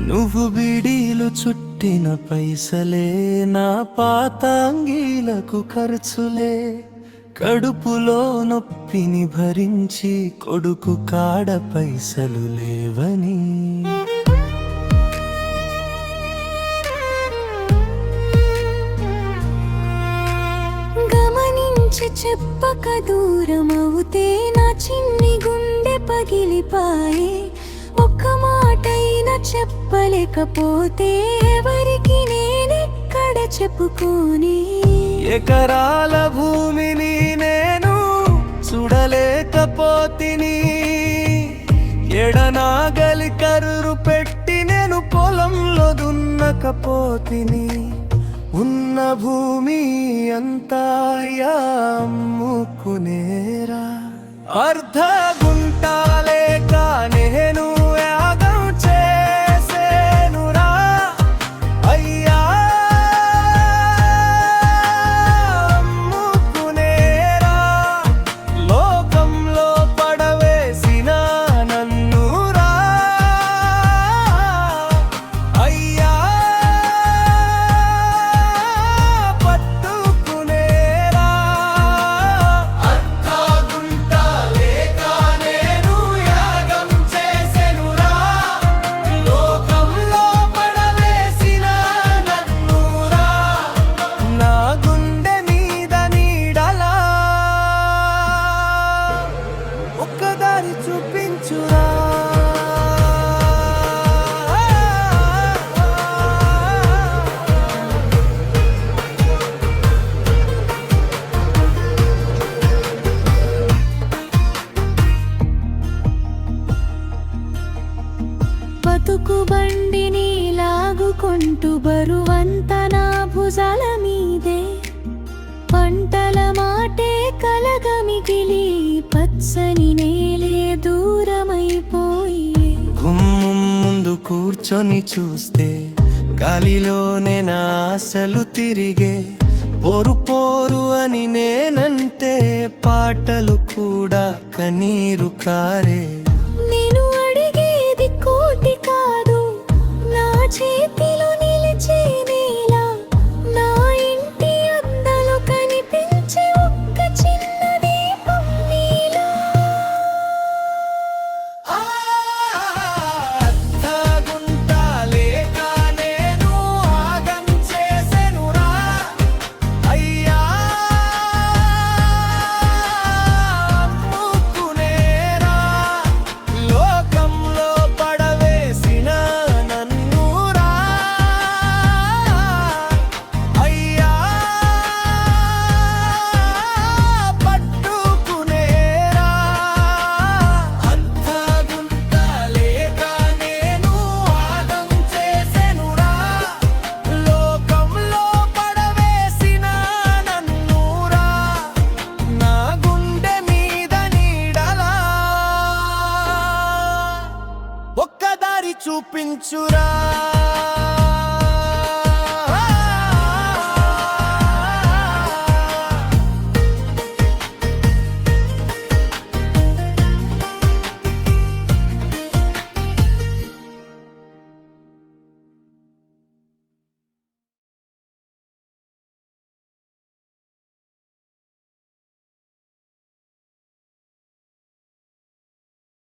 నువ్వు బిడీలు చుట్టిన పైసలే నా పాతాంగీలకు ఖర్చులే, కడుపులో నొప్పిని భరించి కొడుకు కాడ పైసలు లేవని గమనించి చెప్పక దూరమవుతే నా చిన్ని గుండె పగిలిపాయే, ఒక్క మాటైనా చెప్పలేకపోతే ఎవరికి నేనెక్కడ చెప్పుకోని. ఎకరాల భూమిని నేను చూడలేకపోతిని, ఎడనాగలి కర్రు పెట్టి నేను పొలంలో దున్నకపోతిని, ఉన్న భూమి అంతా అమ్ముకునేరా, అర్ధ గుంటాలేక నేను యాగం చేసేనురా అయ్యా, అమ్ముకునేరా లోకంలో పడవేసిన నన్నురా అయ్యా, పట్టుకునేరా, అర్ధ గుంటాలేక నేను యాగం చేసేనురా, లోకంలో పడవేసిన నన్నురా, నా గుండె మీద నీడలా ఒక్కదారి చూపించురా. బతుకు బండిని లాగుకుంటూ బరువంత నా భుజాల మీదే, పంటల మాటే కలగ మిగిలి పచ్చని నేలే దూరమైపోయి. గుమ్మం ముందు కూర్చొని చూస్తే గాలిలోనే నా ఆశలు తిరిగే, పోరు పోరు అని నేనంటే పాటలు కూడా కన్నీరు కారే. నేను అడిగేది కోటి కాదు, నా చేతిలో నిలిచే నేల, నా ఇంటి అద్దలో కనిపించే ఒక్క చిన్న దీపం నీలో. అర్ధ గుంటాలేక నేను యాగం చేసేనురా అయ్యా, అమ్ముకునేరా లోకంలో పడవేసిన నన్నురా అయ్యా, పట్టుకునేరా, అర్ధ గుంటాలేక నేను యాగం చేసేనురా, లోకంలో పడవేసిన నన్నురా, నా గుండె మీద నీడలా ఒక్కదారి చూపించురా.